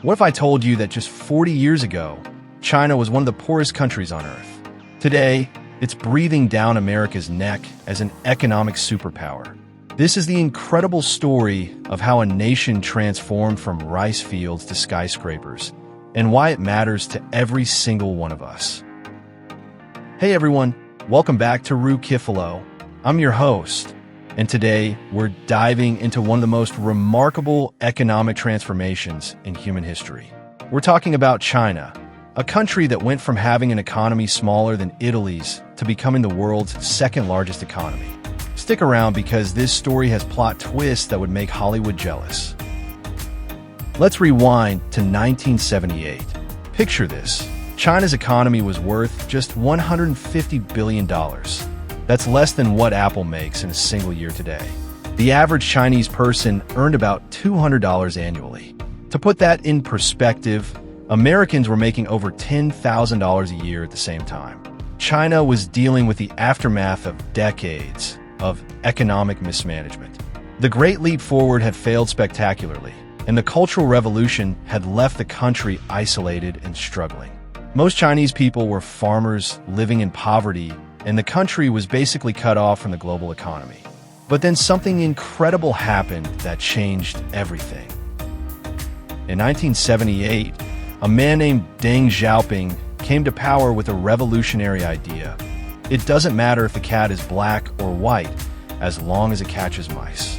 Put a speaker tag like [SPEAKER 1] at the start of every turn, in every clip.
[SPEAKER 1] What if I told you that just 40 years ago, China was one of the poorest countries on Earth? Today, it's breathing down America's neck as an economic superpower. This is the incredible story of how a nation transformed from rice fields to skyscrapers, and why it matters to every single one of us. Hey everyone, welcome back to Rukifelo. I'm your host, and today we're diving into one of the most remarkable economic transformations in human history. We're talking about China, a country that went from having an economy smaller than Italy's to becoming the world's second largest economy. Stick around because this story has plot twists that would make Hollywood jealous. Let's rewind to 1978. Picture this. China's economy was worth just $150 billion. That's less than what Apple makes in a single year today. The average Chinese person earned about $200 annually. To put that in perspective, Americans were making over $10,000 a year at the same time. China was dealing with the aftermath of decades of economic mismanagement. The Great Leap Forward had failed spectacularly, and the Cultural Revolution had left the country isolated and struggling. Most Chinese people were farmers living in poverty, and the country was basically cut off from the global economy. But then something incredible happened that changed everything. In 1978, a man named Deng Xiaoping came to power with a revolutionary idea. It doesn't matter if the cat is black or white, as long as it catches mice.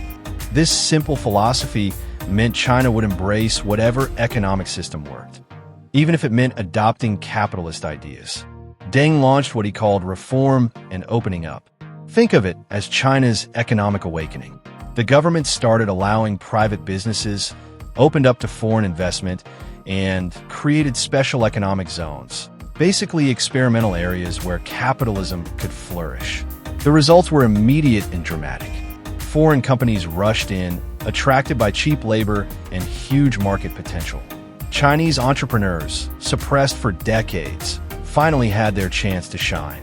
[SPEAKER 1] This simple philosophy meant China would embrace whatever economic system worked, even if it meant adopting capitalist ideas. Deng launched what he called reform and opening up. Think of it as China's economic awakening. The government started allowing private businesses, opened up to foreign investment, and created special economic zones, basically experimental areas where capitalism could flourish. The results were immediate and dramatic. Foreign companies rushed in, attracted by cheap labor and huge market potential. Chinese entrepreneurs, suppressed for decades, finally had their chance to shine.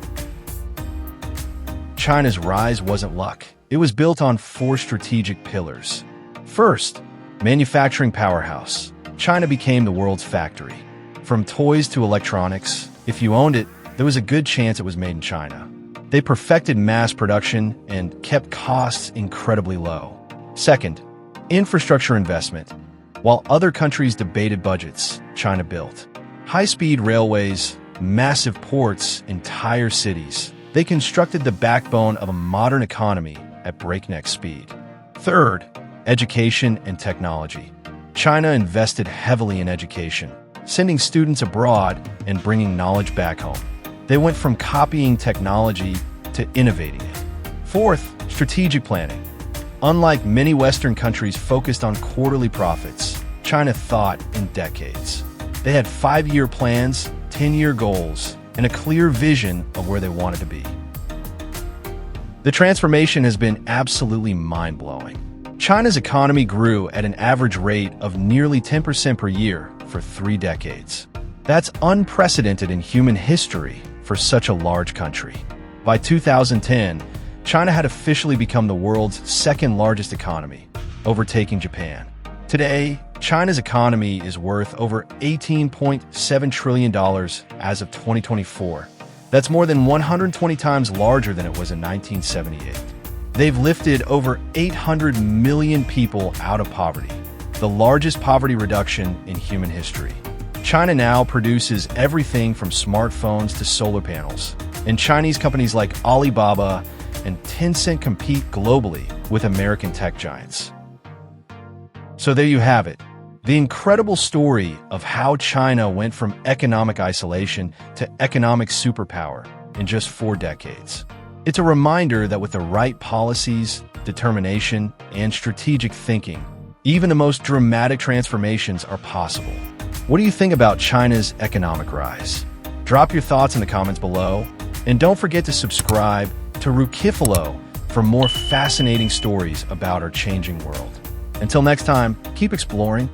[SPEAKER 1] China's rise wasn't luck. It was built on four strategic pillars. First, manufacturing powerhouse. China became the world's factory. From toys to electronics, if you owned it, there was a good chance it was made in China. They perfected mass production and kept costs incredibly low. Second, infrastructure investment. While other countries debated budgets, China built high-speed railways, massive ports, entire cities. They constructed the backbone of a modern economy at breakneck speed. Third, education and technology. China invested heavily in education, sending students abroad and bringing knowledge back home. They went from copying technology to innovating it. Fourth, strategic planning. Unlike many Western countries focused on quarterly profits, China thought in decades. They had 5-year plans, 10-year goals, and a clear vision of where they wanted to be. The transformation has been absolutely mind-blowing. China's economy grew at an average rate of nearly 10% per year for 3 decades. That's unprecedented in human history for such a large country. By 2010, China had officially become the world's second largest economy, overtaking Japan. Today, China's economy is worth over $18.7 trillion as of 2024. That's more than 120 times larger than it was in 1978. They've lifted over 800 million people out of poverty, the largest poverty reduction in human history. China now produces everything from smartphones to solar panels, and Chinese companies like Alibaba and Tencent compete globally with American tech giants. So there you have it. The incredible story of how China went from economic isolation to economic superpower in just 4 decades. It's a reminder that with the right policies, determination, and strategic thinking, even the most dramatic transformations are possible. What do you think about China's economic rise? Drop your thoughts in the comments below, and don't forget to subscribe to Rukifelo for more fascinating stories about our changing world. Until next time, keep exploring,